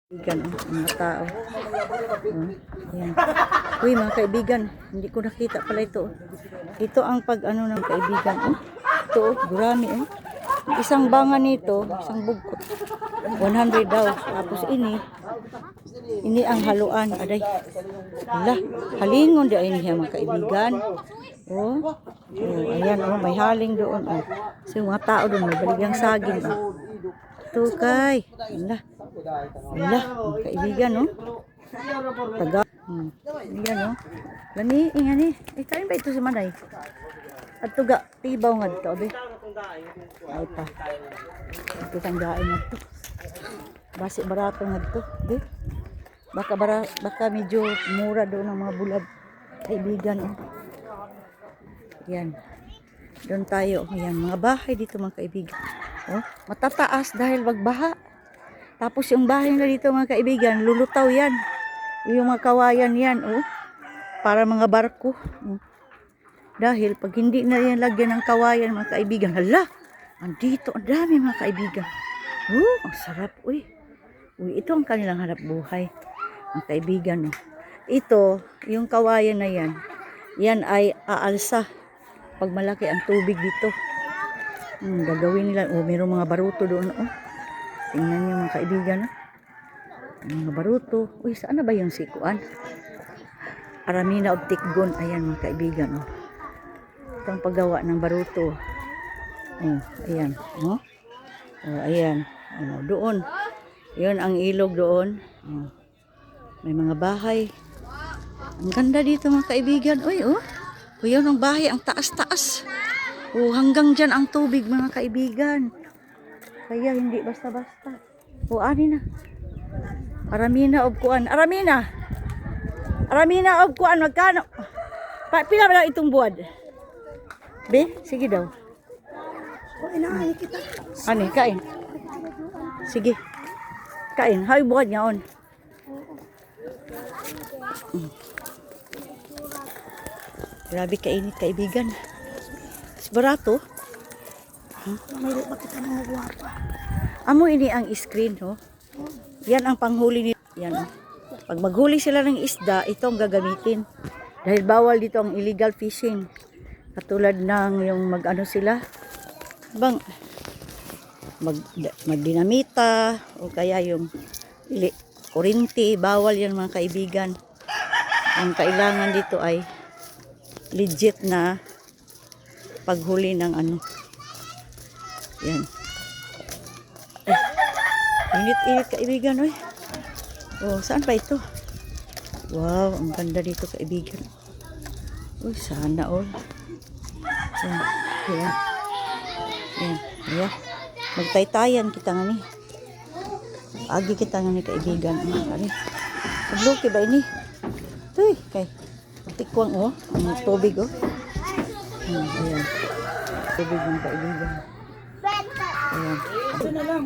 Kaibigan, mga tao. Ayan. Uy, mga kaibigan, hindi ko nakita pala ito. Ito ang pag-ano ng kaibigan. Ito, gurami. Isang banga nito, isang bugkot. 100 daw. Tapos ini ang haluan. Aday. Hala, halingon di ay niya mga kaibigan. Ayan, may haling doon. So, mga tao doon, may baligang saging. Ito kay. Hala, kaibigan, taga. Yan, lani, ingani. Kain ba ito si Manay? At tuga, tibaw nga dito, abe. Ay pa. Ito tanggain nga dito. Basi barato nga dito, abe. Baka medyo mura doon ang mga bulad. Kaibigan, Yan. Doon tayo. Ayan, mga bahay dito mga kaibigan. Matataas dahil magbaha. Tapos yung bahay na dito mga kaibigan, lulutaw yan. Yung mga kawayan yan, para mga barko. Dahil pag hindi na yan lagyan ng kawayan mga kaibigan, hala, andito, ang dami mga kaibigan. Ang sarap, ito ang kanilang hanap buhay, mga kaibigan. Ito, yung kawayan na yan, yan ay aalsa pag malaki ang tubig dito. Gagawin nila, mayroong mga baruto doon, tingnan niyo mga kaibigan, mga baruto. Saan na ba yung sikuan? Aramina of Tikgon. Ayan mga kaibigan, ito ang paggawa ng baruto. Ayan, ayan, doon. Yun ang ilog doon. May mga bahay. Ang ganda dito mga kaibigan. Yun ang bahay, ang taas-taas. Hanggang dyan ang tubig mga kaibigan. Kaya hindi basta-basta. Ani na. Aramina of kuan. Aramina of kuan. Magkano? Pila ba lang itong buwad? Be, sige daw. Inaani kita. Ani, kain. Sige. Kain. Hay buwad nga on. Grabe kainit kaibigan. Barato. Mayroon pa kita mga guwapa. Amo ini ang screen, Yan ang panghuli nila. Yan. Pag maghuli sila ng isda, ito ang gagamitin. Dahil bawal dito ang illegal fishing. Katulad ng yung sila, magdinamita o kaya yung kurinti, bawal yan mga kaibigan. Ang kailangan dito ay legit na paghuli ng yan. Init-init kaibigan, saan pa ito? Wow, ang ganda dito kaibigan. Sana all. Yan. Magtaytayan kita nga ni. Agi kita nga ni kaibigan. Pagluki ba ini? Kay tikwang ang tubig ayan. Tubig ng kaibigan. Ayan. Ito na lang.